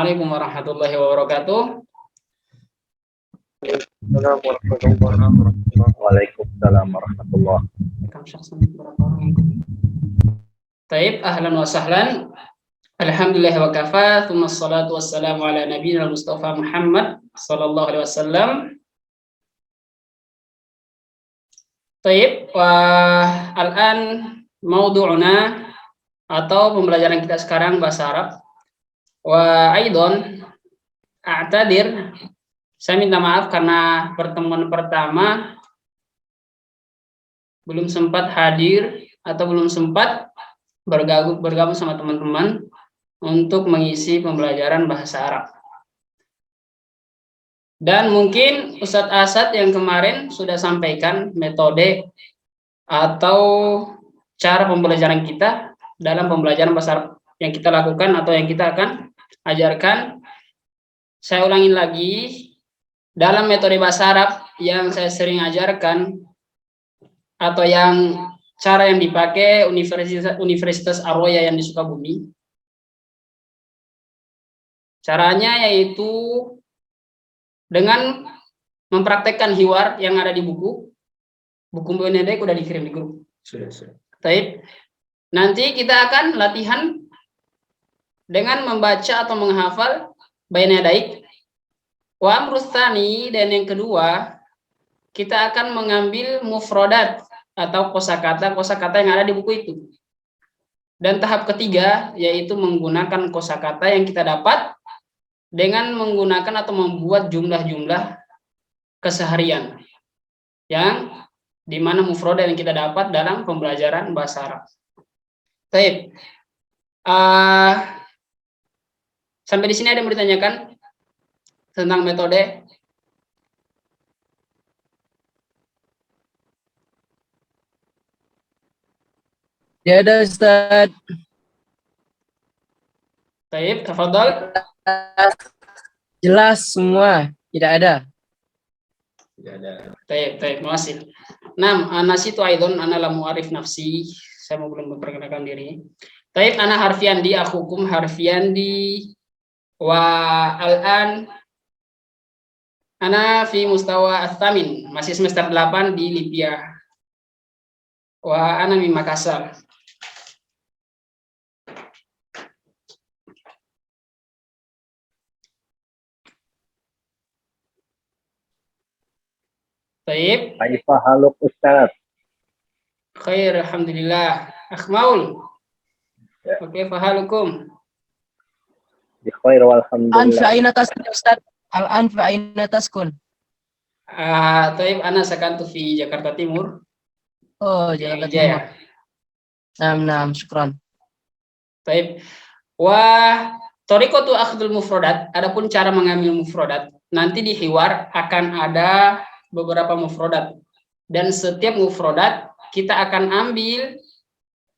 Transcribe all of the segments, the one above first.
Assalamualaikum warahmatullahi wabarakatuh. Waalaikumsalam warahmatullahi wabarakatuh. Taib, ahlan wa sahlan. Alhamdulillah wa kafa, thumma salatu wassalamu ala nabiyina Mustafa Muhammad sallallahu alaihi wasallam. Taib, wa al-an maudu'una atau pembelajaran kita sekarang bahasa Arab. Wa aidon a'tadir, saya minta maaf karena pertemuan pertama belum sempat hadir atau belum sempat bergabung sama teman-teman untuk mengisi pembelajaran bahasa Arab. Dan mungkin Ustadz Asad yang kemarin sudah sampaikan metode atau cara pembelajaran kita dalam pembelajaran bahasa Arab yang kita lakukan atau yang kita akan ajarkan. Saya ulangin lagi, dalam metode bahasa Arab yang saya sering ajarkan atau yang cara yang dipakai Universitas Ar-Roya yang di Sukabumi, caranya yaitu dengan mempraktekkan hiwar yang ada di buku Benedek udah dikirim di grup. Sudah. Baik. Nanti kita akan latihan dengan membaca atau menghafal Benedek. Wa amrustani, dan yang kedua kita akan mengambil mufrodat atau kosakata yang ada di buku itu. Dan tahap ketiga yaitu menggunakan kosakata yang kita dapat dengan menggunakan atau membuat jumlah-jumlah keseharian yang dimana mufrodat yang kita dapat dalam pembelajaran bahasa Arab. Baik. Sampai di sini ada yang mau ditanyakan tentang metode? Ya ada Ustaz. Baik, tafadhol. Jelas semua, tidak ada. Tidak ada. Baik, makasih. Nasitu aidon ana lam mu'arif nafsi. Saya mau belum memperkenalkan diri. Baik, ana Harfiandi, akhukum Harfiandi, wa al-an ana fi mustawa ats-tsamin, masih semester 8 di Libya. Wa ana min Makassar. Baik. Kaifa haluk Ustaz? Khair, alhamdulillah. Akhmaul. Ya. Oke, fahalukum. Bi khair walhamdulillah. Fi aina taskun Ustaz? Al-an fi aina taskun? Taib, ana sakantu fi Jakarta Timur. Oh, Jakarta Timur. Naam, syukran. Taib. Wa tariqatu akhdul mufrodat, adapun cara mengambil mufrodat, nanti di hiwar akan ada beberapa mufrodat. Dan setiap mufrodat kita akan ambil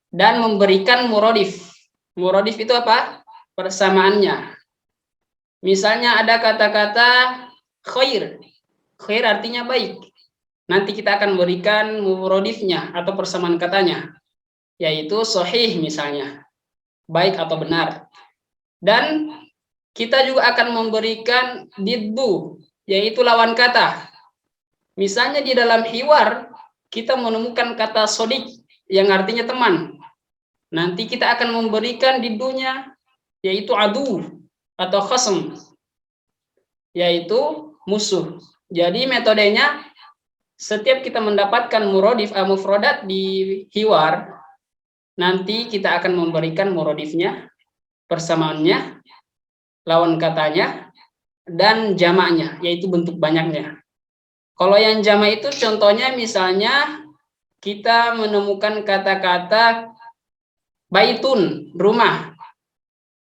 dan memberikan murodif. Murodif itu apa? Persamaannya. Misalnya ada kata-kata khair. Khair artinya baik. Nanti kita akan berikan murodifnya atau persamaan katanya, yaitu sahih misalnya, baik atau benar. Dan kita juga akan memberikan diddu, yaitu lawan kata. Misalnya di dalam hiwar kita menemukan kata sodik yang artinya teman. Nanti kita akan memberikan diddunya, yaitu adu atau khasm, yaitu musuh. Jadi metodenya, setiap kita mendapatkan murodif mufrodat di hiwar, nanti kita akan memberikan murodifnya, persamaannya, lawan katanya, dan jamaknya, yaitu bentuk banyaknya. Kalau yang jamak itu contohnya misalnya kita menemukan kata-kata baitun, rumah.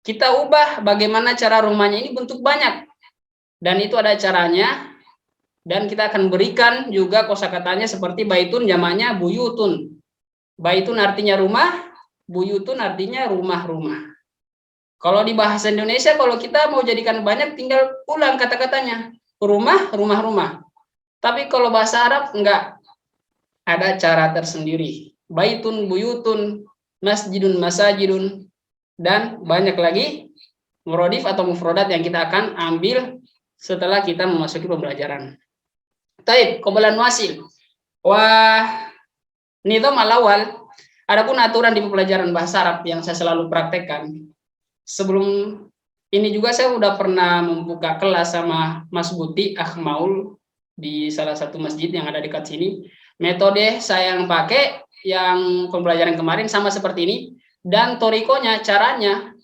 Kita ubah bagaimana cara rumahnya ini bentuk banyak. Dan itu ada caranya. Dan kita akan berikan juga kosakatanya seperti baitun jamaknya buyutun. Baitun artinya rumah, buyutun artinya rumah-rumah. Kalau di bahasa Indonesia kalau kita mau jadikan banyak tinggal ulang kata-katanya. Rumah, rumah-rumah. Tapi kalau bahasa Arab enggak, ada cara tersendiri. Baitun, buyutun, masjidun, masajidun, dan banyak lagi muradif atau mufrodat yang kita akan ambil setelah kita memasuki pembelajaran. Taib, qablan wasil. Wah, nizam al-awal, adapun aturan di pembelajaran bahasa Arab yang saya selalu praktekkan. Sebelum ini juga saya udah pernah membuka kelas sama Mas Buti Akhmaul di salah satu masjid yang ada dekat sini. Metode saya yang pakai yang pembelajaran kemarin sama seperti ini, dan torikonya, caranya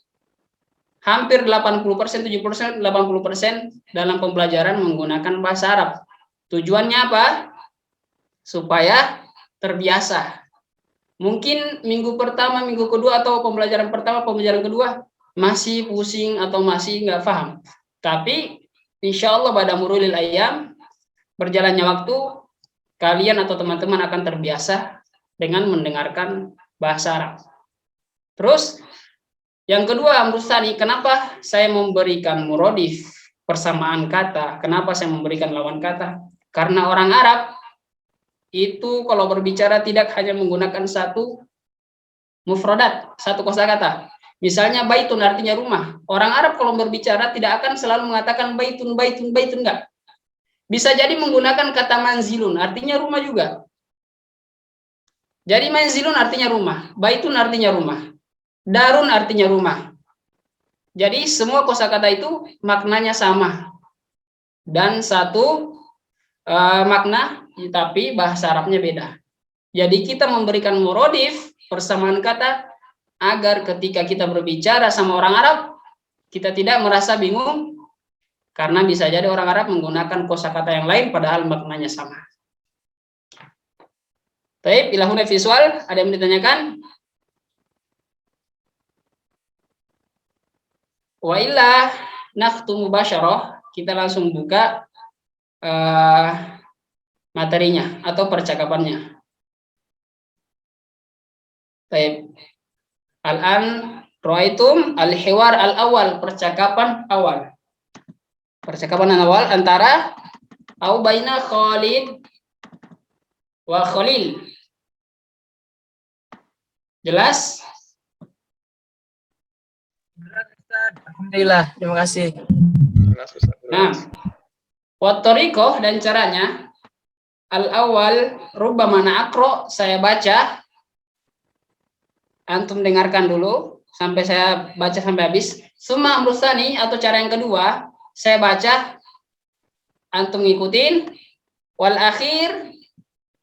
hampir 80%, 70%, 80% dalam pembelajaran menggunakan bahasa Arab. Tujuannya apa? Supaya terbiasa. Mungkin minggu pertama, minggu kedua, atau pembelajaran pertama, pembelajaran kedua masih pusing atau masih nggak paham. Tapi insya Allah pada murulil ayam, berjalannya waktu, kalian atau teman-teman akan terbiasa dengan mendengarkan bahasa Arab. Terus yang kedua, Amrustani, kenapa saya memberikan muradif persamaan kata? Kenapa saya memberikan lawan kata? Karena orang Arab itu kalau berbicara tidak hanya menggunakan satu mufradat, satu kosakata. Misalnya baitun artinya rumah. Orang Arab kalau berbicara tidak akan selalu mengatakan baitun, baitun, baitun, enggak. Bisa jadi menggunakan kata manzilun, artinya rumah juga. Jadi manzilun artinya rumah, baitun artinya rumah, darun artinya rumah. Jadi semua kosakata itu maknanya sama. Dan satu makna, tapi bahasa Arabnya beda. Jadi kita memberikan muradif persamaan kata agar ketika kita berbicara sama orang Arab, kita tidak merasa bingung, karena bisa jadi orang Arab menggunakan kosakata yang lain padahal maknanya sama. Baik, ilahuna visual, ada yang ditanyakan? Wa illa nakhtumu basyarah, kita langsung buka materinya atau percakapannya. Baik. Al-an ra'aitum al-hiwar al-awal, percakapan awal. Percakapan awal antara au baina Khalid wa Khalil. Jelas? Alhamdulillah, terima kasih. Nah, wa tariqah dan caranya, al-awal rubbama na'aqra, saya baca, antum dengarkan dulu sampai saya baca sampai habis. Summa amrusani, atau cara yang kedua, saya baca, antum ngikutin. Wal akhir,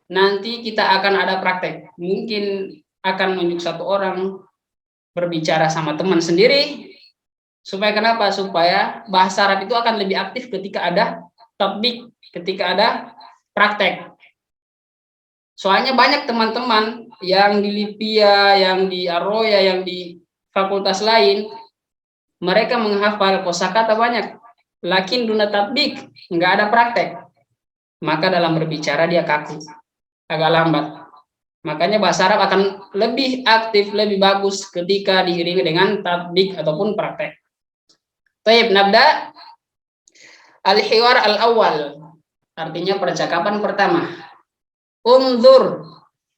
nanti kita akan ada praktek. Mungkin akan menunjuk satu orang berbicara sama teman sendiri. Supaya kenapa? Supaya bahasa Arab itu akan lebih aktif ketika ada tatbik, ketika ada praktek. Soalnya banyak teman-teman yang di Lipia, yang di Arroya, yang di fakultas lain, mereka menghafal kosakata banyak, lakin duna tatbik, nggak ada praktek. Maka dalam berbicara dia kaku, agak lambat. Makanya bahasa Arab akan lebih aktif, lebih bagus ketika diiringi dengan tatbik ataupun praktek. Taib, nabda al-hiwar al-awwal, artinya percakapan pertama. Unzur,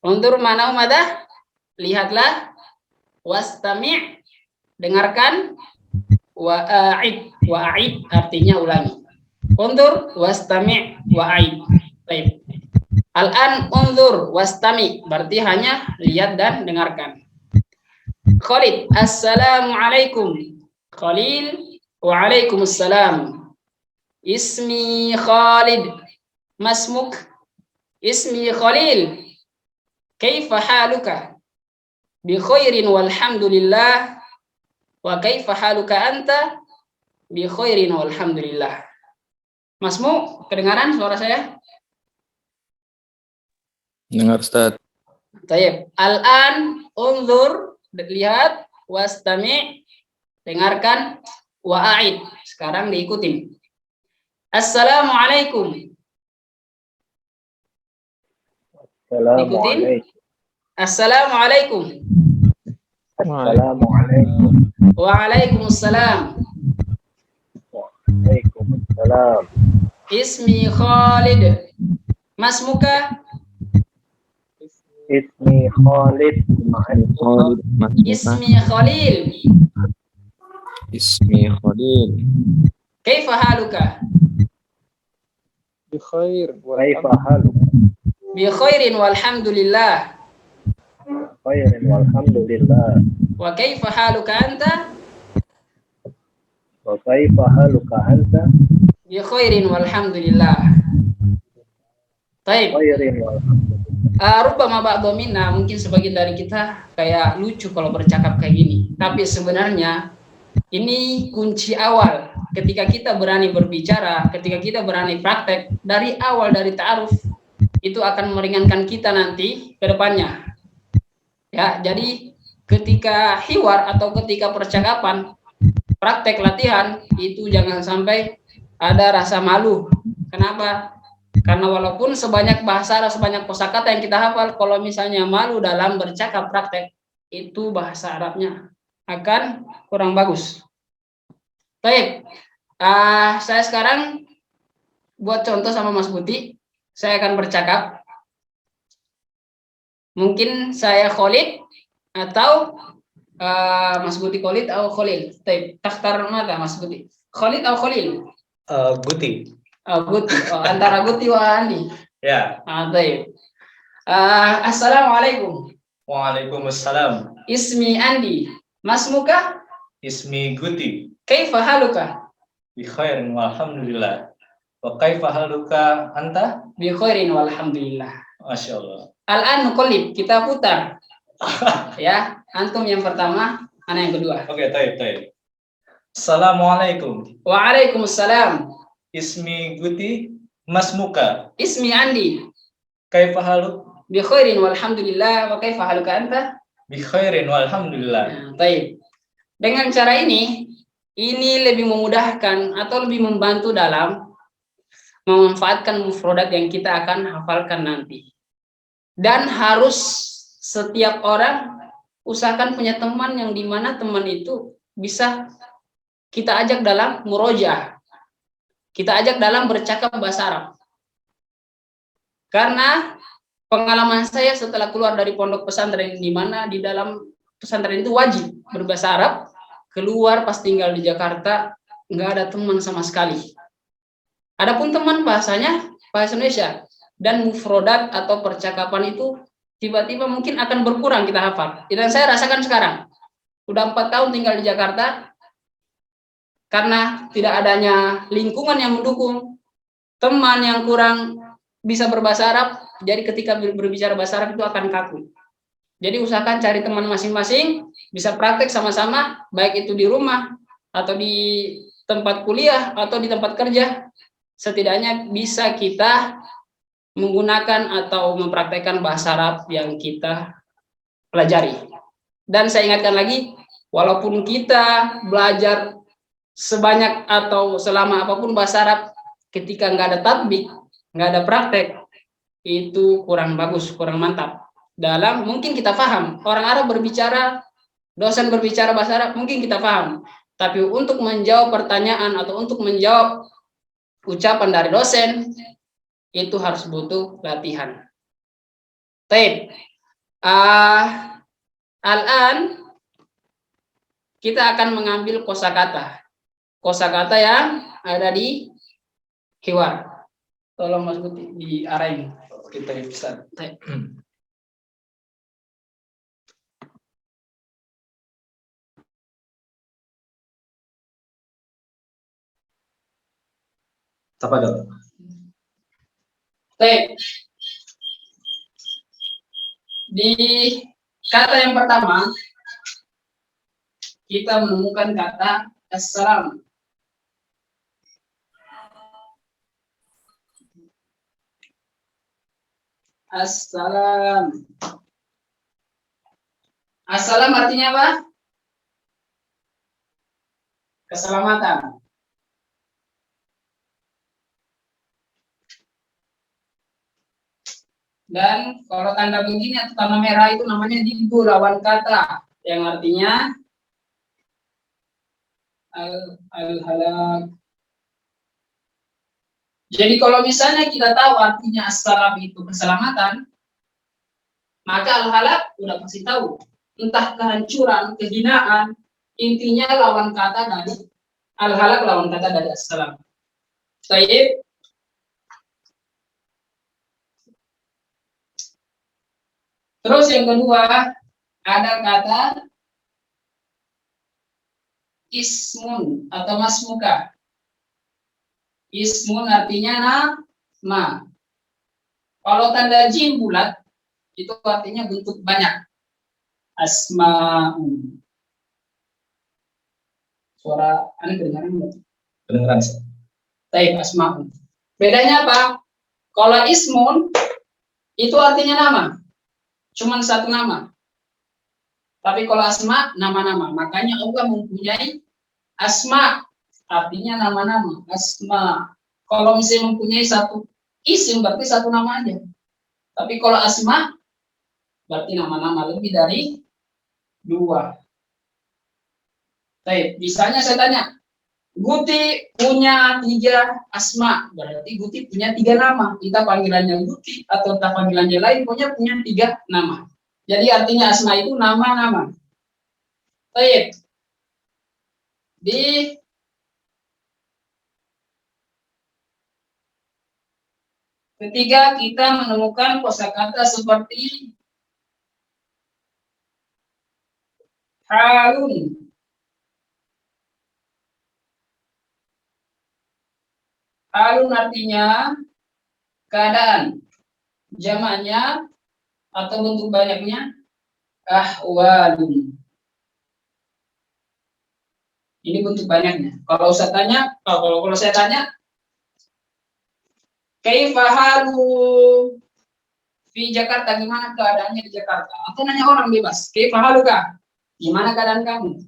unzur mana umadah, lihatlah. Wastami', dengarkan. Wa'id artinya ulangi. Unzur, wastami', wa'id. Baik. Al-an unzur, wastami', berarti hanya lihat dan dengarkan. Khalid, assalamualaikum. Khalil, waalaikumsalam. Ismi Khalid, masmuk. Ismi Khalil, kaifa haluka? Bi khairin walhamdulillah. Wa kaifa haluka anta? Bi khairin walhamdulillah. Masmu, kedengaran suara saya? Dengar, Ustaz. Tayyib. Al-an unzur, lihat. Wastami', dengarkan. Wa'id, sekarang diikutin. Assalamualaikum. Ikutin. Assalamualaikum. Assalamualaikum. Waalaikumsalam. Waalaikumsalam. Ismi Khalid. Masmuka? Ismi Khalid. Khalid, Ismi Khalil. Ismi Khalil. Kaifa haluka? Bikhair. Kaifa haluk? Bi khairin walhamdulillah. Khairin walhamdulillah. Wa kaifa haluka anta? Wa kaifa haluka anta? Bi khairin walhamdulillah. Baik. Khairin walhamdulillah. Rubbama ba'dhu minna, mungkin sebagian dari kita kayak lucu kalau bercakap kayak gini. Tapi sebenarnya ini kunci awal ketika kita berani berbicara, ketika kita berani praktek dari awal, dari ta'aruf, itu akan meringankan kita nanti ke depannya. Ya, jadi ketika hiwar atau ketika percakapan, praktek latihan itu jangan sampai ada rasa malu. Kenapa? Karena walaupun sebanyak bahasa Arab, sebanyak kosakata yang kita hafal, kalau misalnya malu dalam bercakap praktek, itu bahasa Arabnya akan kurang bagus. Baik, saya sekarang buat contoh sama Mas Buti. Saya akan bercakap. Mungkin saya Khalid atau Mas Buti Khalid atau Khalil. Baik, takhtar mana Mas Buti? Khalid atau Khalil? Guti. Guti. Antara Guti wa Andi. Ya. Baik. Assalamualaikum. Waalaikumsalam. Ismi Andi. Mas muka? Ismi Guti. Kaifa haluka? Bi khairin walhamdulillah. Wa kaifa haluka anta? Bi khairin walhamdulillah. Masya Allah. Al-an nuqallib, kita putar. Ya, antum yang pertama, ana yang kedua. Oke, taib. Assalamualaikum. Waalaikumsalam. Ismi Guti. Mas muka. Ismi Andi. Kaifa haluk? Bi khairin walhamdulillah. Wa kaifa haluka anta? Bi khairin walhamdulillah. Nah, baik. Dengan cara ini lebih memudahkan atau lebih membantu dalam memanfaatkan mufrodat yang kita akan hafalkan nanti. Dan harus setiap orang usahakan punya teman yang dimana teman itu bisa kita ajak dalam murojaah. Kita ajak dalam bercakap bahasa Arab. Karena pengalaman saya setelah keluar dari pondok pesantren, di mana di dalam pesantren itu wajib berbahasa Arab, keluar pas tinggal di Jakarta nggak ada teman sama sekali. Adapun teman bahasanya bahasa Indonesia, dan mufrodat atau percakapan itu tiba-tiba mungkin akan berkurang kita hafal. Dan saya rasakan sekarang, udah 4 tahun tinggal di Jakarta, karena tidak adanya lingkungan yang mendukung, teman yang kurang bisa berbahasa Arab, jadi ketika berbicara bahasa Arab itu akan kaku. Jadi usahakan cari teman masing-masing, bisa praktek sama-sama, baik itu di rumah, atau di tempat kuliah, atau di tempat kerja. Setidaknya bisa kita menggunakan atau mempraktekkan bahasa Arab yang kita pelajari. Dan saya ingatkan lagi, walaupun kita belajar sebanyak atau selama apapun bahasa Arab, ketika nggak ada tatbik, nggak ada praktek, itu kurang bagus, kurang mantap. Dalam mungkin kita paham, orang Arab berbicara, dosen berbicara bahasa Arab, mungkin kita paham. Tapi untuk menjawab pertanyaan atau untuk menjawab ucapan dari dosen, itu harus butuh latihan. Baik. Al-an kita akan mengambil kosakata. Kosakata yang ada di hiwar. Tolong Mas Guti diarahin. Kita bisa. Apa dong? Baik. Di kata yang pertama, kita menemukan kata assalam. Assalam. Assalam artinya apa? Keselamatan. Dan kalau tanda begini atau tanda merah itu namanya dibu, lawan kata, yang artinya al-halak. Jadi kalau misalnya kita tahu artinya assalam itu keselamatan, maka al-halak udah pasti tahu. Entah kehancuran, kehinaan, intinya lawan kata dari al-halak, lawan kata dari assalam. Baik. Terus yang kedua ada kata ismun atau masmuka. Ismun artinya nama. Kalau tanda jim bulat itu artinya bentuk banyak. Asma'un. Suara aneh kedengaran enggak? Kedengeran. Taib asma'un. Bedanya apa? Kalau ismun itu artinya nama. Cuman satu nama. Tapi kalau asma nama-nama. Makanya Allah mempunyai asma artinya nama-nama. Asma. Kalau misalnya mempunyai satu isim berarti satu nama aja. Tapi kalau asma berarti nama-nama lebih dari dua. Baik, misalnya saya tanya, Guti punya 3 asma, berarti Guti punya 3 nama. Kita panggilannya Guti atau kita panggilannya lain, punya 3 nama. Jadi artinya asma itu nama-nama. Baik. Di ketiga kita menemukan kosakata seperti halun. Halun artinya keadaan. Jamaknya atau bentuk banyaknya ahwalun. Ini bentuk banyaknya. Kalau saya tanya, kalau saya tanya, kaifa halu di Jakarta, gimana keadaannya di Jakarta? Atau nanya orang bebas, kaifa haluka? Gimana keadaan kamu?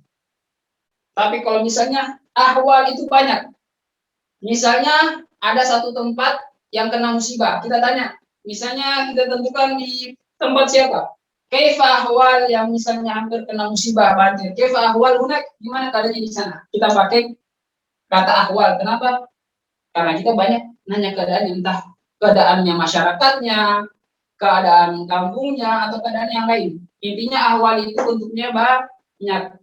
Tapi kalau misalnya ahwal itu banyak. Misalnya ada satu tempat yang kena musibah, kita tanya, misalnya kita tentukan di tempat siapa? Kaifa ahwal yang misalnya hampir kena musibah banjir. Kaifa ahwal hunak, gimana keadaannya di sana? Kita pakai kata ahwal. Kenapa? Karena kita banyak nanya keadaan, entah keadaannya masyarakatnya, keadaan kampungnya, atau keadaan yang lain. Intinya ahwal itu bentuknya banyak.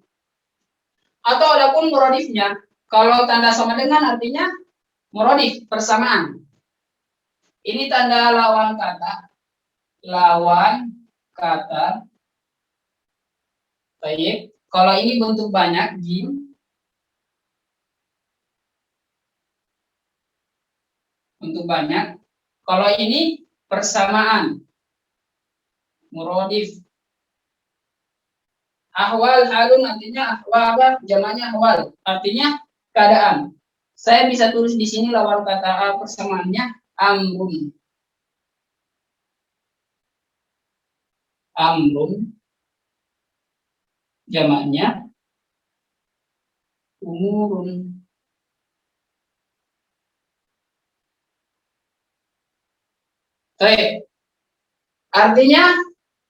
Atau adapun muradifnya, kalau tanda sama dengan artinya muradif, persamaan. Ini tanda lawan kata. Lawan kata. Baik. Kalau ini bentuk banyak, jim. Bentuk banyak. Kalau ini persamaan. Muradif. Ahwal halun artinya ahwal, jamaknya ahwal. Artinya keadaan. Saya bisa tulis di sini lawan kata persamaannya amrun. Amrun jamaknya umurun. Baik. Artinya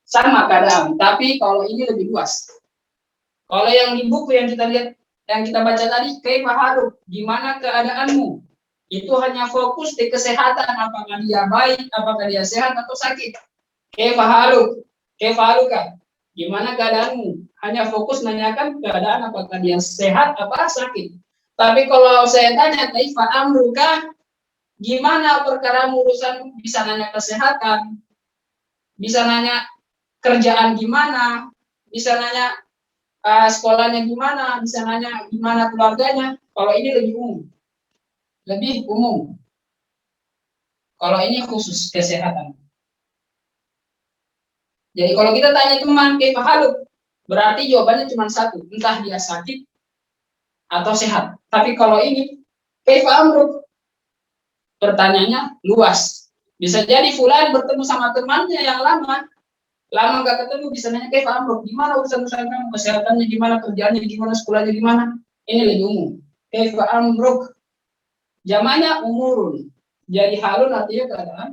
sama keadaan, tapi kalau ini lebih luas. Kalau yang di buku yang kita lihat, yang kita baca tadi, kaifa haluk, gimana keadaanmu? Itu hanya fokus di kesehatan, apakah dia baik, apakah dia sehat atau sakit. Kaifa haluk, kaifa haluka, gimana keadaanmu? Hanya fokus nanyakan keadaan, apakah dia sehat apa sakit. Tapi kalau saya tanya, kaifa amruka, gimana perkara urusan, bisa nanya kesehatan, bisa nanya kerjaan gimana, bisa nanya sekolahnya gimana, bisa nanya gimana keluarganya. Kalau ini lebih umum. Lebih umum. Kalau ini khusus kesehatan. Jadi kalau kita tanya teman, kaifa haluk, berarti jawabannya cuma satu, entah dia sakit atau sehat. Tapi kalau ini, kaifa amruk, pertanyaannya luas. Bisa jadi fulan bertemu sama temannya yang lama nggak ketemu, bisa nanya kaifa amruk, gimana urusan-urusan kamu, kesehatannya gimana, kerjaannya gimana, sekolahnya gimana. Ini lebih umum. Kaifa amruk, jamaknya umurun. Jadi halun artinya keadaan.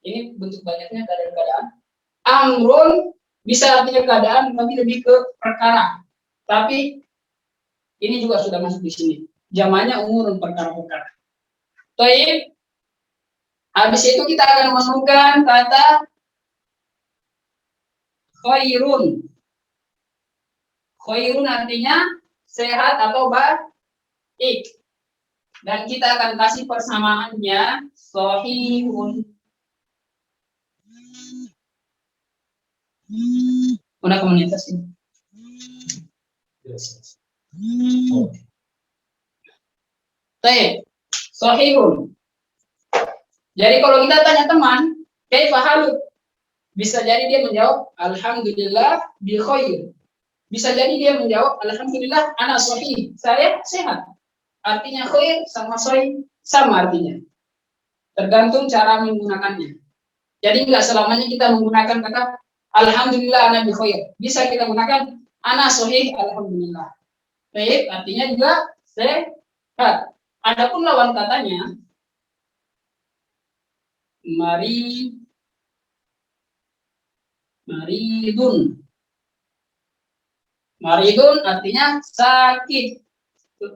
Ini bentuk banyaknya keadaan-keadaan. Amrun bisa artinya keadaan, tapi lebih ke perkara. Tapi ini juga sudah masuk di sini. Jamaknya umurun, perkara-perkara. Baik. Habis itu kita akan masukkan kata khairun. Khairun artinya sehat atau baik. Dan kita akan kasih persamaannya sahihun. Una komunitas ini. Baik, sahihun. Jadi kalau kita tanya teman, kaifa haluk? Bisa jadi dia menjawab alhamdulillah bi khair. Bisa jadi dia menjawab alhamdulillah ana sahih. Saya sehat. Artinya khair sama sahih sama artinya. Tergantung cara menggunakannya. Jadi enggak selamanya kita menggunakan kata alhamdulillah ana bi khair. Bisa kita gunakan ana sahih alhamdulillah. Baik, artinya juga sehat. Adapun lawan katanya maridun. Maridun artinya sakit.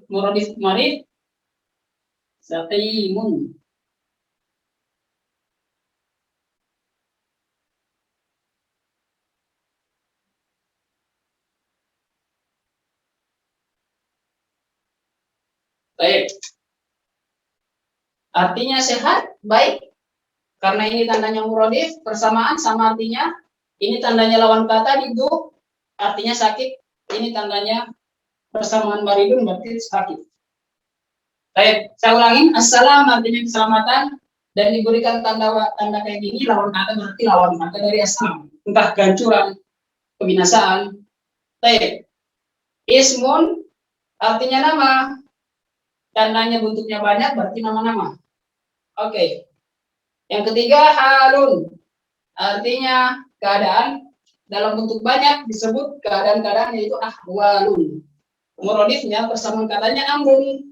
Muradif marid saqimun. Baik. Artinya sehat, baik. Karena ini tandanya muradif, persamaan sama artinya. Ini tandanya lawan kata itu artinya sakit. Ini tandanya persamaan maridun berarti sakit. Baik, saya ulangin. Assalam artinya keselamatan dan diberikan tanda kayak gini lawan kata berarti lawan kata dari assalam. Entah kehancuran, kebinasaan. Baik. Ismun artinya nama. Tandanya bentuknya banyak berarti nama-nama. Oke. Yang ketiga halun. Artinya keadaan dalam bentuk banyak disebut keadaan-keadaan yaitu ahwalun. Muradifnya persamaan katanya amrun.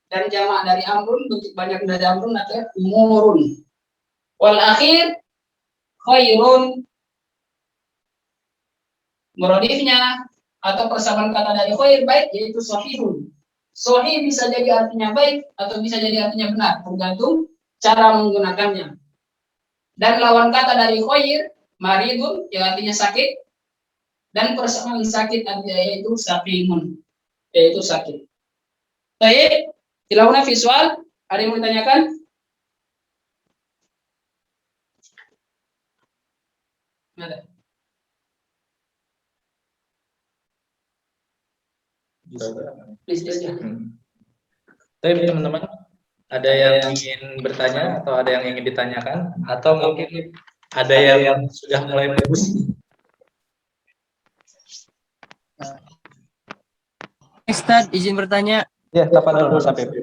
Dan jamak dari amrun bentuk banyak dari amrun atau umurun. Wal akhir khairun. Muradifnya atau persamaan kata dari khair baik yaitu sahihun. Sahih bisa jadi artinya baik atau bisa jadi artinya benar tergantung cara menggunakannya. Dan lawan kata dari khair maridun yang artinya sakit dan persamaan sakit artinya yaitu saqimun yaitu sakit. Baik, dilakukan visual. Ada yang mau ditanyakan? Ada. Please aja. Tapi teman-teman, ada yang ingin bertanya atau ada yang ingin ditanyakan atau mungkin ada yang sudah mulai pusing? Ustaz, izin bertanya. Ya, tafadhol Mas Habib.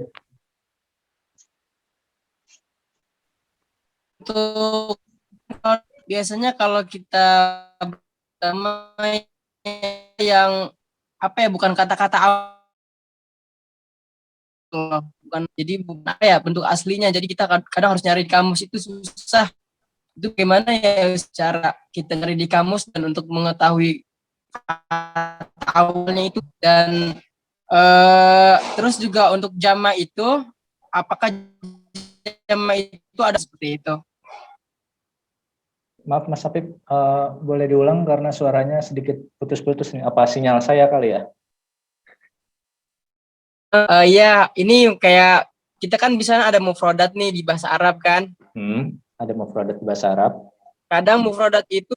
Untuk biasanya kalau kita pertama yang apa ya, bukan kata-kata bukan, jadi bukan apa ya bentuk aslinya, jadi kita kadang harus nyari di kamus itu susah. Itu gimana ya cara kita nyari di kamus dan untuk mengetahui kata awalnya itu, dan terus juga untuk jama itu apakah jama itu ada seperti itu? Maaf Mas Habib, boleh diulang karena suaranya sedikit putus-putus nih. Apa sinyal saya kali ya? Ya, ini kayak kita kan bisa ada mufradat nih di bahasa Arab kan. Ada mufradat di bahasa Arab. Kadang mufradat itu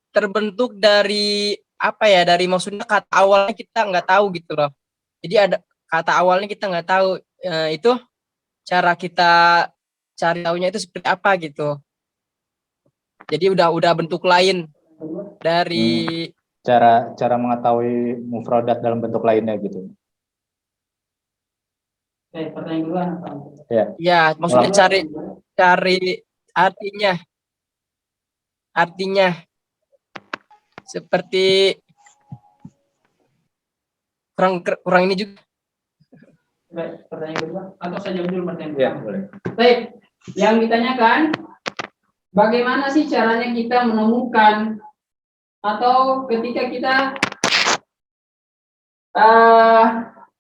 terbentuk dari apa ya? Dari maksudnya kata awalnya kita nggak tahu gitu loh. Jadi ada kata awalnya kita nggak tahu, itu cara kita cari tahunya itu seperti apa gitu. Jadi udah bentuk lain dari cara mengetahui mufradat dalam bentuk lainnya gitu. Pertanyaan duluan apa? Ya, maksudnya cari artinya seperti kurang ini juga. Baik, pertanyaan kedua atau saya jawab dulu pertanyaan Ya, kedua? boleh. Baik, yang ditanyakan bagaimana sih caranya kita menemukan atau ketika kita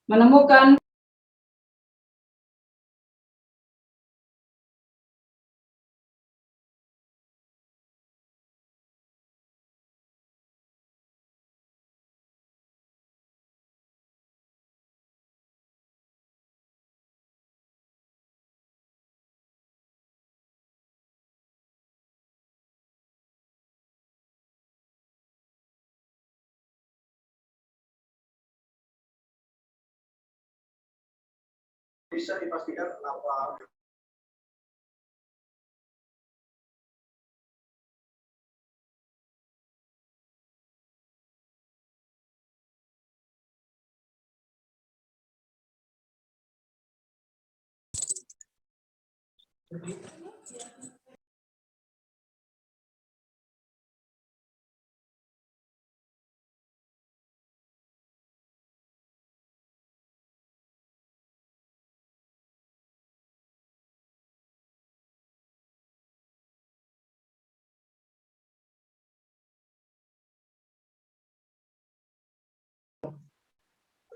menemukan bisa dipastikan apa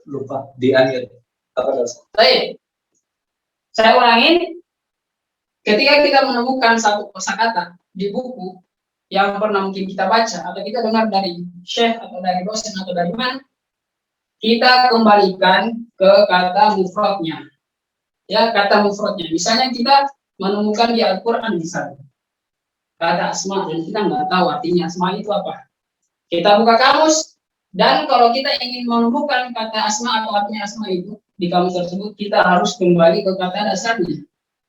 Lupa di akhir. Baik, saya ulangi. Ketika kita menemukan satu kosakata di buku yang pernah mungkin kita baca atau kita dengar dari syekh atau dari dosen atau dari mana, kita kembalikan ke kata mufradnya. Ya, kata mufradnya. Misalnya kita menemukan di Al-Quran misalnya kata asma dan kita nggak tahu artinya asma itu apa. Kita buka kamus dan kalau kita ingin menemukan kata asma atau artinya asma itu di kamus tersebut, kita harus kembali ke kata dasarnya.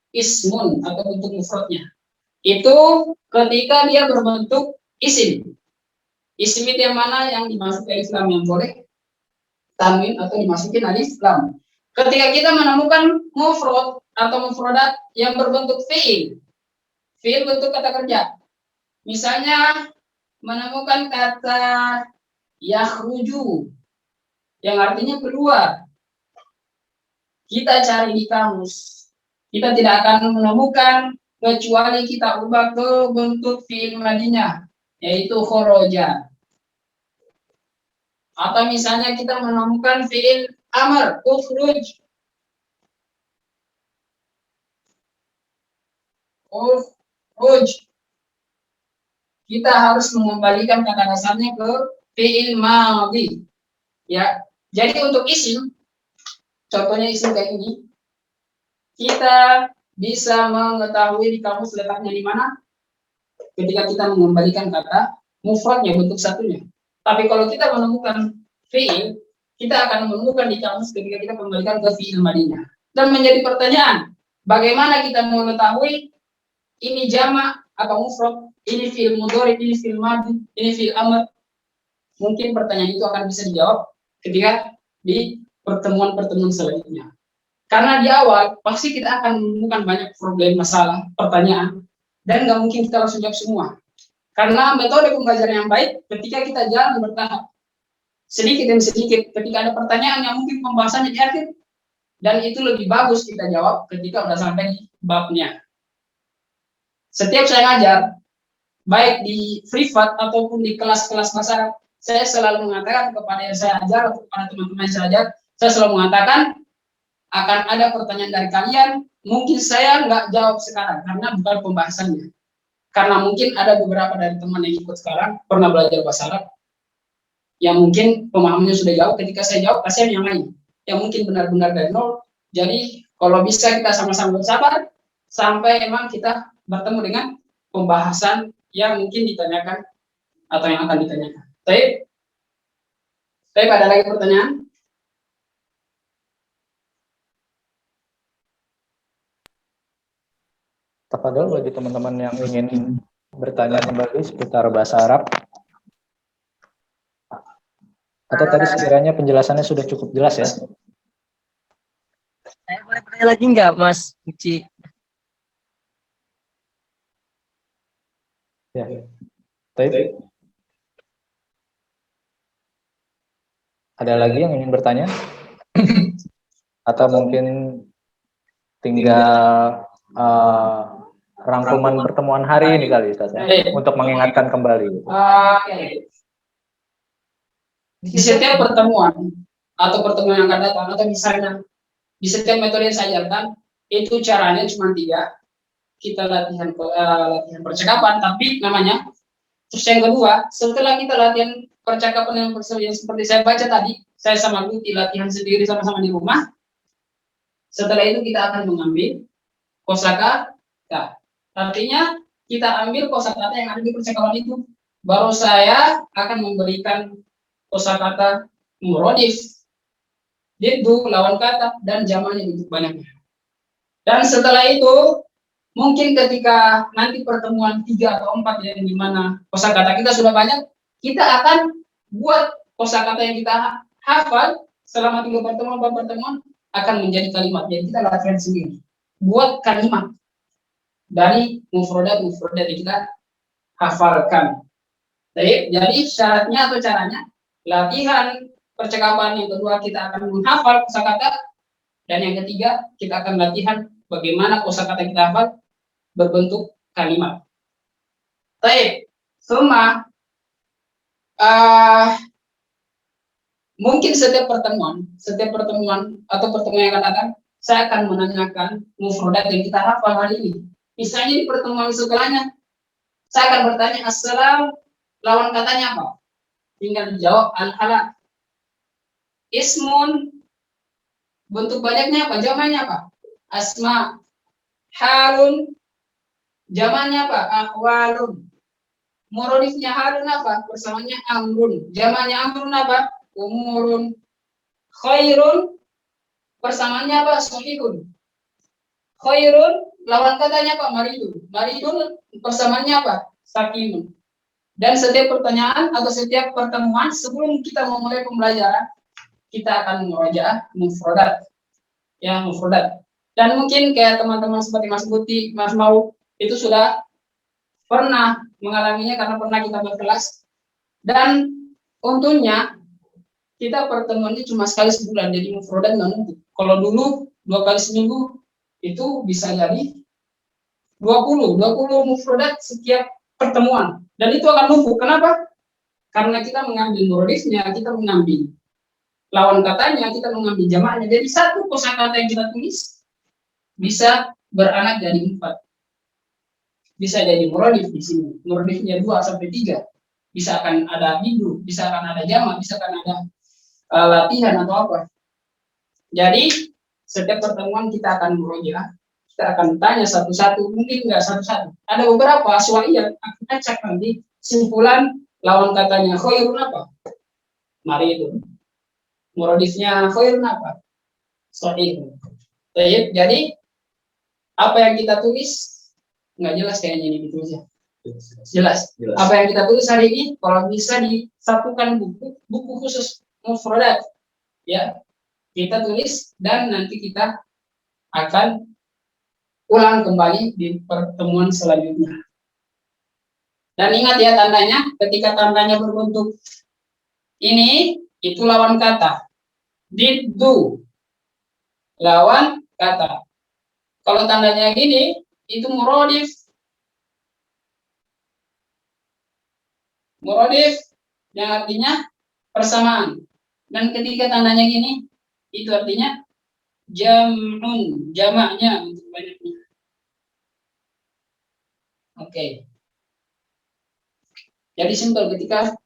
Ismun atau bentuk mufradnya itu ketika dia berbentuk isim. Isim itu yang mana yang dimasuki alif lam yang boleh tanwin atau dimasukin alif lam. Ketika kita menemukan mufrad atau mufradat yang berbentuk fiil, fiil bentuk kata kerja. Misalnya menemukan kata yakhruju yang artinya keluar. Kita cari di kamus. Kita tidak akan menemukan kecuali kita ubah ke bentuk fiil madinya, yaitu khoroja. Atau misalnya kita menemukan fiil amr, ukhruj. Ukhruj. Kita harus mengembalikan kata dasarnya ke fiil madhi. Ya. Jadi untuk isim, contohnya isim kayak ini, kita bisa mengetahui di kamus letaknya di mana ketika kita mengembalikan kata mufradnya bentuk satunya. Tapi kalau kita menemukan fiil, kita akan menemukan di kamus ketika kita kembalikan ke fiil madinya. Dan menjadi pertanyaan, bagaimana kita mengetahui ini jamak atau mufrad, ini fiil mudhari, ini fiil madhi, ini fiil amr? Mungkin pertanyaan itu akan bisa dijawab ketika di pertemuan-pertemuan selanjutnya. Karena di awal pasti kita akan menemukan banyak problem, masalah, pertanyaan, dan nggak mungkin kita langsung jawab semua. Karena metode pembelajaran yang baik ketika kita jalan bertahap, sedikit demi sedikit. Ketika ada pertanyaan yang mungkin pembahasannya di akhir, dan itu lebih bagus kita jawab ketika udah sampai di babnya. Setiap saya ngajar, baik di privat ataupun di kelas-kelas bahasa Arab, saya selalu mengatakan kepada yang saya ajar atau kepada teman-teman yang saya ajar, saya selalu mengatakan akan ada pertanyaan dari kalian, mungkin saya nggak jawab sekarang karena bukan pembahasannya. Karena mungkin ada beberapa dari teman yang ikut sekarang pernah belajar bahasa Arab, yang mungkin pemahamannya sudah jauh. Ketika saya jawab, kasihan yang lain, yang mungkin benar-benar dari nol. Jadi kalau bisa kita sama-sama bersabar sampai emang kita bertemu dengan pembahasan yang mungkin ditanyakan atau yang akan ditanyakan. Baik, ada lagi pertanyaan? Tafadhol bagi teman-teman yang ingin bertanya kembali seputar bahasa Arab. Atau tadi sekiranya penjelasannya sudah cukup jelas ya? Saya boleh bertanya lagi nggak, Mas Uci? Ya. Baik. Ada lagi yang ingin bertanya? Atau mungkin tinggal rangkuman pertemuan hari ini kali Ustaz ya, untuk mengingatkan kembali. Di setiap pertemuan atau pertemuan yang akan datang, atau misalnya di setiap metode yang saya ajarkan, itu caranya cuma 3. Kita latihan percakapan, tapi namanya. Terus yang kedua, setelah kita latihan percakapan yang seperti saya baca tadi, saya sama Guti latihan sendiri sama-sama di rumah. Setelah itu kita akan mengambil kosakata. Artinya kita ambil kosakata yang ada di percakapan itu. Baru saya akan memberikan kosakata murodif, diddu lawan kata, dan jamaknya bentuk banyaknya. Dan setelah itu mungkin ketika nanti pertemuan 3 atau 4 yang dimana kosakata kita sudah banyak, kita akan buat kosakata yang kita hafal selama 3 pertemuan, 4 pertemuan akan menjadi kalimat. Jadi kita latihan sendiri. Buat kalimat dari mufrodat yang kita hafalkan. Jadi syaratnya atau caranya, latihan percakapan yang kedua kita akan menghafal kosakata, dan yang ketiga kita akan latihan bagaimana kosakata kita hafal berbentuk kalimat. Baik, semua mungkin setiap pertemuan atau pertemuan yang akan datang, saya akan menanyakan mufrodat yang kita hafal hari ini. Misalnya di pertemuan setelahnya, saya akan bertanya, assalam, lawan katanya apa? Tinggal dijawab al-halal. Ismun, bentuk banyaknya apa? Jamannya apa? Asma. Halun, jamannya apa? Ahwalun. Murodifnya halun apa? Persamaannya amrun. Jamannya amrun apa? Umurun. Khairun, persamaannya apa? Sahihun. Khairun, lawan katanya apa? Maridun. Maridun, persamaannya apa? Sakinun. Dan setiap pertanyaan atau setiap pertemuan sebelum kita memulai pembelajaran, kita akan memurojaah mufrodat. Ya, mufrodat. Dan mungkin kayak teman-teman seperti Mas Buti, Mas Mau, itu sudah pernah mengalaminya karena pernah kita berkelas. Dan untungnya kita pertemuannya cuma sekali sebulan, jadi mufrodat nggak numpuk. Kalau dulu 2 kali seminggu itu bisa jadi 20 mufrodat setiap pertemuan, dan itu akan numpuk. Kenapa? Karena kita mengambil murodifnya, kita mengambil lawan katanya, kita mengambil jamaknya. Jadi satu kosakata yang kita tulis bisa beranak jadi 4. Bisa jadi murodif di sini. Murodifnya 2 sampai 3. Bisa akan ada minggu, bisa akan ada jamak, bisa akan ada latihan atau apa. Jadi setiap pertemuan kita akan murojaah, kita akan tanya satu-satu, mungkin nggak satu-satu. Ada beberapa aswaiyah, aku cek nanti simpulan lawan katanya khairun apa? Mari itu. Murodifnya khairun apa? Sahih. Jadi apa yang kita tulis nggak jelas kayaknya ini ditulisnya. Jelas. Apa yang kita tulis hari ini kalau bisa disatukan buku khusus mufrodat, ya kita tulis dan nanti kita akan ulang kembali di pertemuan selanjutnya. Dan ingat ya tandanya, ketika tandanya berbentuk ini, itu lawan kata. Diddu, lawan kata. Kalau tandanya gini, itu murodif. Murodif yang artinya persamaan. Dan ketika tandanya gini, itu artinya jam'un, jamaknya untuk banyaknya. Oke. Jadi simpel, ketika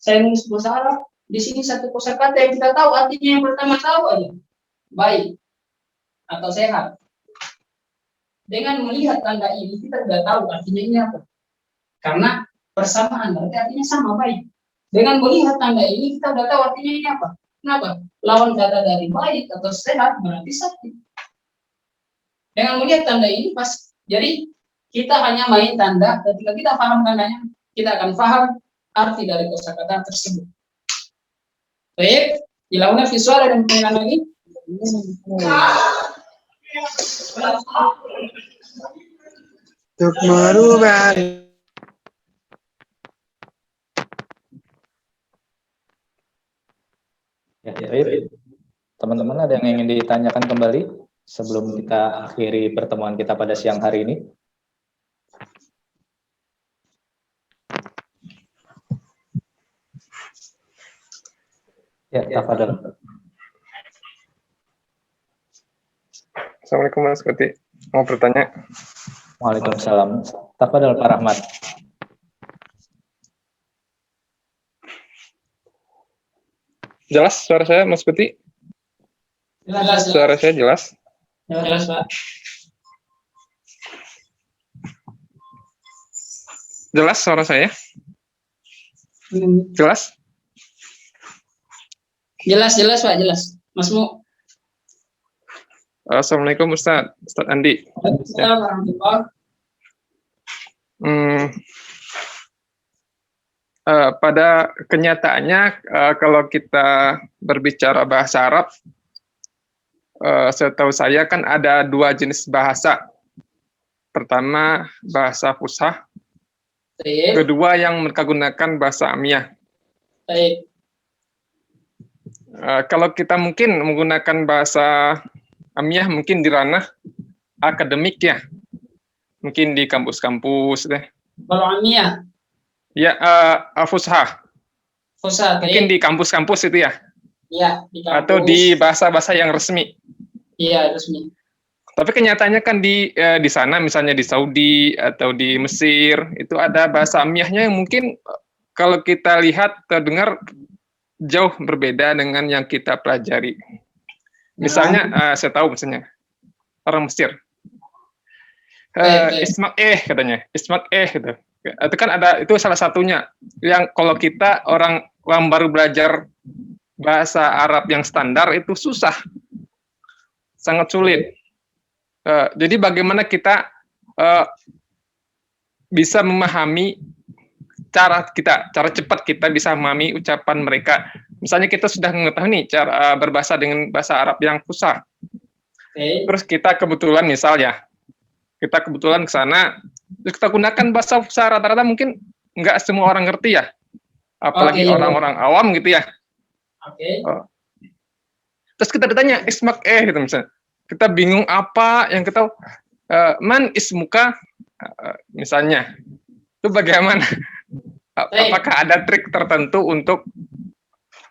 saya nulis bahasa Arab, di sini satu kosakata yang kita tahu artinya yang pertama tahu aja. Baik atau sehat. Dengan melihat tanda ini kita sudah tahu artinya ini apa. Karena persamaan berarti artinya sama, baik. Dengan melihat tanda ini kita sudah tahu artinya ini apa. Kenapa? Lawan kata dari baik atau sehat berarti sakit. Dengan melihat tanda ini pas, jadi kita hanya main tanda. Ketika kita paham tandanya, kita akan paham arti dari kosakata tersebut. Baik, dilakukan visual dan penilaian lagi. Untuk merubah. Ya, baik. Teman-teman ada yang ingin ditanyakan kembali sebelum kita akhiri pertemuan kita pada siang hari ini? Ya, tafadhol. Assalamualaikum Mas Kuti. Mau bertanya? Waalaikumsalam. Tafadhol Pak Rahmat. Jelas suara saya Mas Kuti? Jelas. Suara saya jelas? Jelas, Pak. Jelas suara saya? Jelas? Jelas, Pak, jelas. Mas Mu. Assalamualaikum Ustaz Andi. Waalaikumsalam warahmatullahi. Pada kenyataannya kalau kita berbicara bahasa Arab, setahu saya kan ada dua jenis bahasa. Pertama bahasa fusha, Baik, kedua yang mereka gunakan bahasa amiyah. baik. Kalau kita mungkin menggunakan bahasa amiyah mungkin di ranah akademik ya, mungkin di kampus-kampus deh. Kalau amiyah, Ya, fusha fusha, mungkin baik. di kampus-kampus itu ya, Iya, di kampus. atau di bahasa-bahasa yang resmi. Iya, resmi. Tapi kenyataannya kan di sana, misalnya di Saudi atau di Mesir, itu ada bahasa amiyahnya yang mungkin kalau kita lihat, terdengar jauh berbeda dengan yang kita pelajari. Misalnya, saya tahu misalnya, orang Mesir. Baik. Ismak katanya, Ismak gitu. Itu kan ada, itu salah satunya. Yang kalau kita orang baru belajar bahasa Arab yang standar itu susah. Sangat sulit. Jadi bagaimana kita bisa memahami cara cepat kita bisa memahami ucapan mereka. Misalnya kita sudah mengetahui nih cara berbahasa dengan bahasa Arab yang fusha. Baik. Terus kita kebetulan misalnya, kita kebetulan ke sana, terus kita gunakan bahasa fusha, rata-rata mungkin nggak semua orang ngerti ya. Apalagi Oke, iya. orang-orang awam gitu ya. Oke. Terus kita ditanya, ismak gitu misalnya. Kita bingung apa yang kita man ismuka misalnya. Itu bagaimana? Apakah ada trik tertentu untuk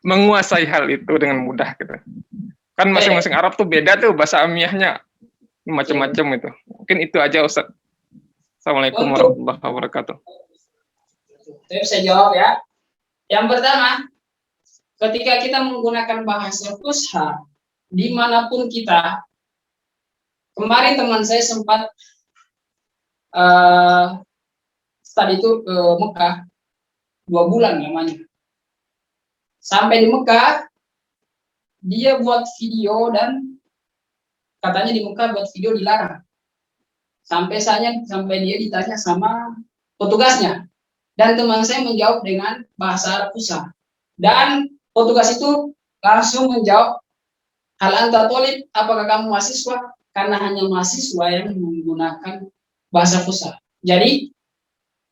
menguasai hal itu dengan mudah gitu? Kan masing-masing Arab tuh beda tuh bahasa amiyahnya macam-macam itu. Mungkin itu aja Ustaz. Assalamualaikum warahmatullahi wabarakatuh. Saya bisa jawab ya. Yang pertama, ketika kita menggunakan bahasa fusha dimanapun kita, kemarin teman saya sempat tadi itu ke Mekah 2 bulan lamanya. Sampai di Mekah, dia buat video dan katanya di Mekah buat video dilarang. Sampai dia ditanya sama petugasnya. Dan teman saya menjawab dengan bahasa Arab fusha. Dan petugas itu langsung menjawab, hal anta tolib, apakah kamu mahasiswa? Karena hanya mahasiswa yang menggunakan bahasa fusha. Jadi,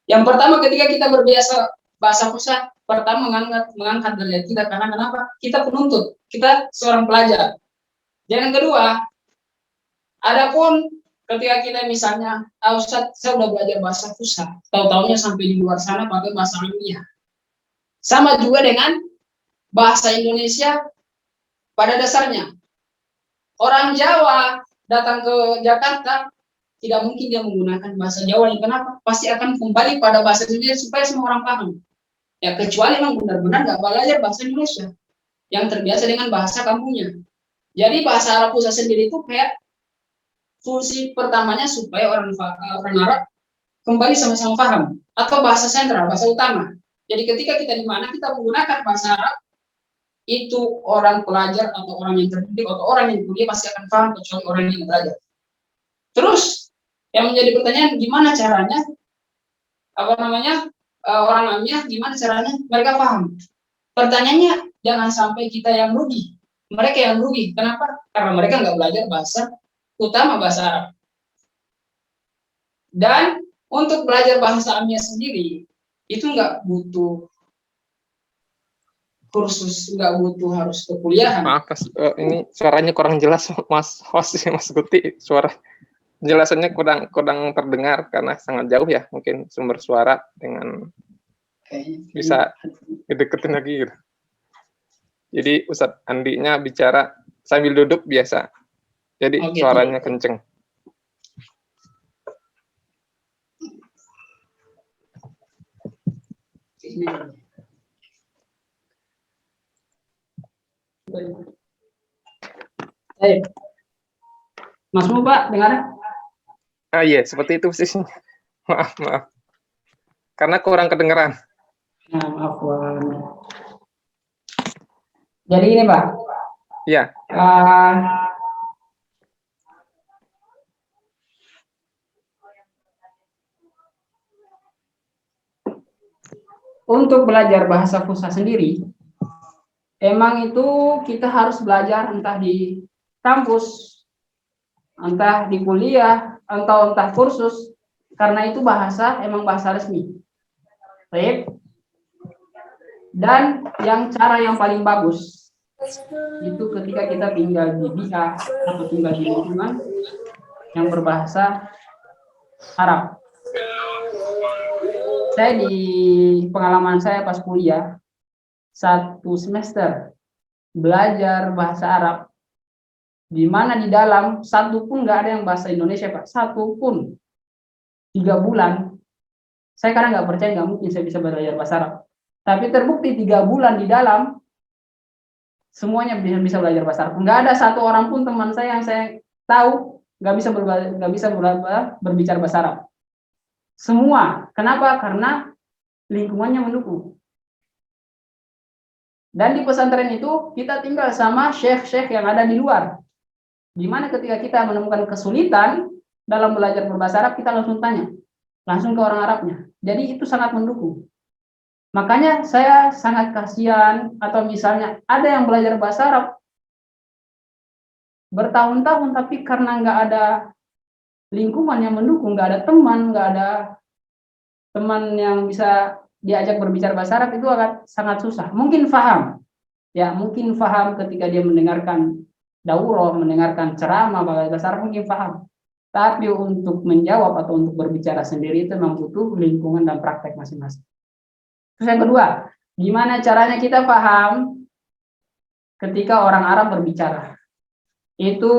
yang pertama ketika kita berbiasa bahasa fusha, pertama mengangkat derajat kita. Karena kenapa? Kita penuntut, kita seorang pelajar. Dan yang kedua, adapun ketika kita misalnya, Ustaz, saya udah belajar bahasa fusha, tahu-taunya sampai di luar sana pakai bahasa amiyah. Sama juga dengan bahasa Indonesia pada dasarnya. Orang Jawa datang ke Jakarta, tidak mungkin dia menggunakan bahasa Jawa. Yang kenapa? Pasti akan kembali pada bahasa Indonesia supaya semua orang paham. Ya, kecuali memang benar-benar nggak belajar bahasa Indonesia, yang terbiasa dengan bahasa kampungnya. Jadi bahasa Arab fusha sendiri itu kayak fungsi pertamanya supaya orang Arab kembali sama-sama paham, atau bahasa sentral, bahasa utama. Jadi ketika kita di mana kita menggunakan bahasa Arab, itu orang pelajar atau orang yang terdidik atau orang yang kuliah pasti akan paham, kecuali orang yang belajar. Terus yang menjadi pertanyaan, gimana caranya orang amiyah gimana caranya mereka paham? Pertanyaannya, jangan sampai kita yang rugi, mereka yang rugi. Kenapa? Karena mereka nggak belajar bahasa utama, bahasa Arab. Dan untuk belajar bahasa amiyah sendiri itu nggak butuh kursus, nggak butuh harus kekuliahan. Maaf, ini suaranya kurang jelas, Mas host, Mas Guti. Suara penjelasannya kurang terdengar karena sangat jauh ya, mungkin sumber suara dengan bisa dideketin lagi gitu. Jadi Ustadz Andinya bicara sambil duduk biasa, jadi suaranya kenceng. Mas Pak, dengar? Iya, seperti itu sih. Maaf. Karena kurang kedengeran. Nah, maaf. Jadi ini Pak. Iya. untuk belajar bahasa Fusha sendiri, emang itu kita harus belajar entah di kampus, entah di kuliah, atau entah kursus, karena itu emang bahasa resmi. Baik. Dan cara yang paling bagus itu ketika kita tinggal di bi'a atau tinggal di lingkungan yang berbahasa Arab. Saya di pengalaman saya pas kuliah 1 semester belajar bahasa Arab, di mana di dalam satu pun nggak ada yang bahasa Indonesia, Pak. 1 pun. 3 bulan. Saya kadang nggak percaya, nggak mungkin saya bisa belajar bahasa Arab. Tapi terbukti 3 bulan di dalam semuanya bisa belajar bahasa Arab. Nggak ada 1 orang pun teman saya yang saya tahu nggak bisa berbicara bahasa Arab. Semua. Kenapa? Karena lingkungannya mendukung. Dan di pesantren itu kita tinggal sama syekh-syekh yang ada di luar. Di mana ketika kita menemukan kesulitan dalam belajar berbahasa Arab, kita langsung tanya, langsung ke orang Arabnya. Jadi itu sangat mendukung. Makanya saya sangat kasihan, atau misalnya ada yang belajar bahasa Arab bertahun-tahun, tapi karena nggak ada lingkungan yang mendukung, nggak ada teman yang bisa diajak berbicara bahasa Arab, itu akan sangat susah. Mungkin paham ketika dia mendengarkan daurah, mendengarkan ceramah bahasa Arab, mungkin paham. Tapi untuk menjawab atau untuk berbicara sendiri itu memang butuh lingkungan dan praktek masing-masing. Terus yang kedua, gimana caranya kita paham ketika orang Arab berbicara? Itu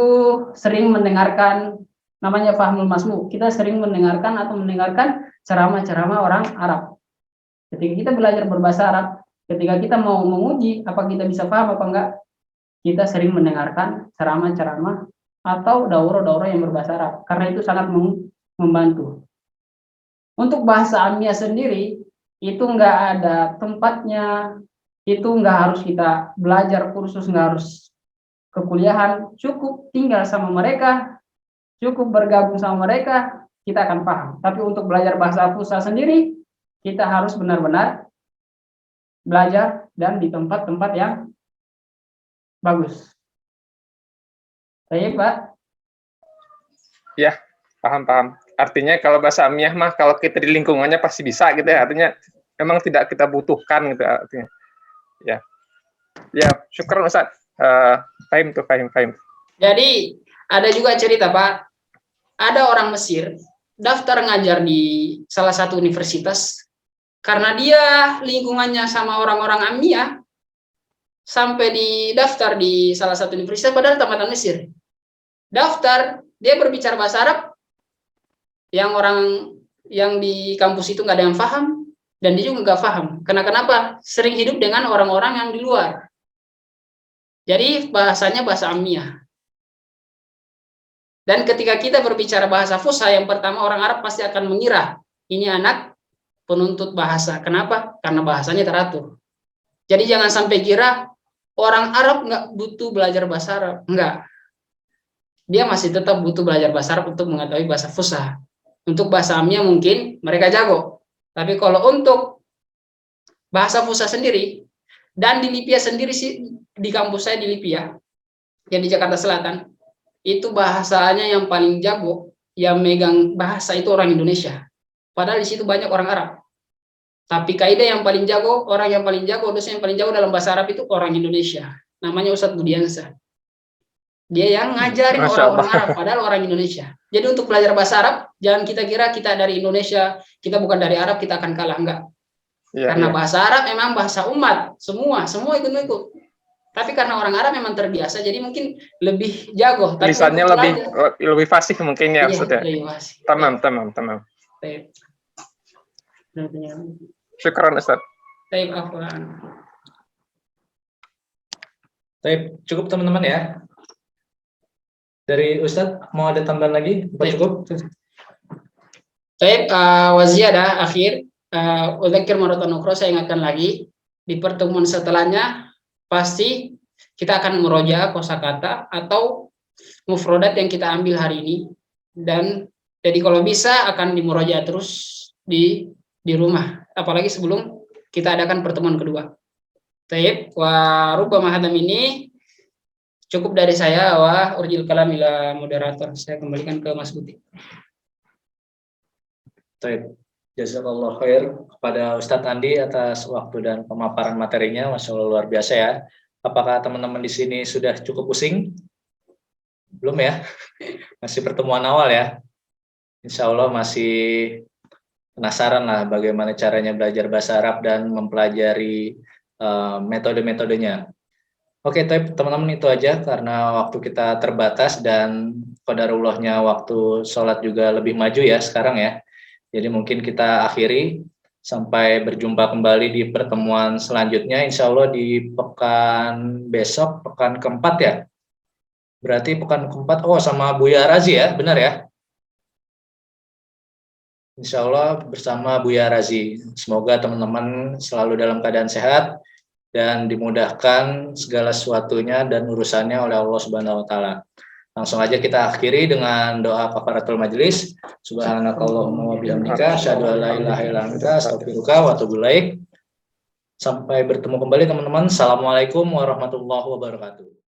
sering mendengarkan, namanya fahmul masmu. Kita sering mendengarkan ceramah-ceramah orang Arab. Ketika kita belajar berbahasa Arab, ketika kita mau menguji apa kita bisa paham apa enggak, kita sering mendengarkan ceramah-ceramah atau daurah-daurah yang berbahasa Arab, karena itu sangat membantu. Untuk bahasa Amiyah sendiri, itu nggak ada tempatnya, itu nggak harus kita belajar kursus, nggak harus kekuliahan, cukup tinggal sama mereka, cukup bergabung sama mereka, kita akan paham. Tapi untuk belajar bahasa Fusha sendiri, kita harus benar-benar belajar dan di tempat-tempat yang bagus. Baik, Pak. Ya, paham. Artinya kalau bahasa Amiyah mah kalau kita di lingkungannya pasti bisa gitu ya. Artinya memang tidak kita butuhkan gitu artinya. Ya. Ya, syukur Ustaz. Fahim. Jadi ada juga cerita, Pak. Ada orang Mesir daftar ngajar di salah satu universitas, karena dia lingkungannya sama orang-orang Amiyah, sampai didaftar di salah satu universitas padahal tamatan Mesir. Daftar, dia berbicara bahasa Arab, yang orang yang di kampus itu nggak ada yang paham, dan dia juga nggak paham. Kenapa? Sering hidup dengan orang-orang yang di luar. Jadi bahasanya bahasa Amiyah. Dan ketika kita berbicara bahasa Fusha, yang pertama orang Arab pasti akan mengira ini anak penuntut bahasa. Kenapa? Karena bahasanya teratur. Jadi jangan sampai kira orang Arab nggak butuh belajar bahasa Arab. Enggak. Dia masih tetap butuh belajar bahasa Arab untuk mengetahui bahasa Fusha. Untuk bahasa Amiyah mungkin mereka jago. Tapi kalau untuk bahasa Fusha sendiri, dan di Lipia sendiri sih, di kampus saya di Lipia, yang di Jakarta Selatan, itu bahasanya yang paling jago, yang megang bahasa itu orang Indonesia. Padahal di situ banyak orang Arab. Tapi kaidah yang paling jago, dosen yang paling jago dalam bahasa Arab itu orang Indonesia. Namanya Ustadz Budiansa. Dia yang ngajarin orang-orang Arab, padahal orang Indonesia. Jadi untuk belajar bahasa Arab, jangan kita kira kita dari Indonesia, kita bukan dari Arab, kita akan kalah. Enggak. Ya, karena bahasa Arab memang bahasa umat, semua ikut-ikut. Tapi karena orang Arab memang terbiasa, jadi mungkin lebih jago. Lisannya lebih fasih mungkin ya, Ustaz. Tamam. Syukran, Ustaz. Cukup teman-teman ya. Dari Ustadz, mau ada tambahan lagi? Cukup? Waziyadah akhir, udzakir maratan ukhra, saya ingatkan lagi, di pertemuan setelahnya pasti kita akan meroja kosakata atau mufrodat yang kita ambil hari ini, dan jadi kalau bisa akan dimuroja terus di rumah, apalagi sebelum kita adakan pertemuan kedua. Taib wa rubbama hadam ini cukup dari saya, wa urjil kalam ila moderator. Saya kembalikan ke Mas Buti. Baik, jazakallah khair kepada Ustadz Andi atas waktu dan pemaparan materinya, Masya Allah luar biasa ya. Apakah teman-teman di sini sudah cukup pusing? Belum ya? Masih pertemuan awal ya? Insya Allah masih penasaran lah bagaimana caranya belajar bahasa Arab dan mempelajari metode-metodenya. Oke, teman-teman itu aja karena waktu kita terbatas dan qadarullahnya waktu sholat juga lebih maju ya sekarang ya. Jadi mungkin kita akhiri sampai berjumpa kembali di pertemuan selanjutnya. Insya Allah di pekan besok, pekan keempat ya. Berarti pekan keempat, oh sama Buya Razi ya, benar ya? Insya Allah bersama Buya Razi. Semoga teman-teman selalu dalam keadaan sehat dan dimudahkan segala sesuatunya dan urusannya oleh Allah Subhanahu wa taala. Langsung aja kita akhiri dengan doa kafaratul majelis. Subhanakallahumma wa bihamdika asyhadu an la ilaha illa anta astaghfiruka wa atubu ilaik. Sampai bertemu kembali teman-teman. Assalamualaikum warahmatullahi wabarakatuh.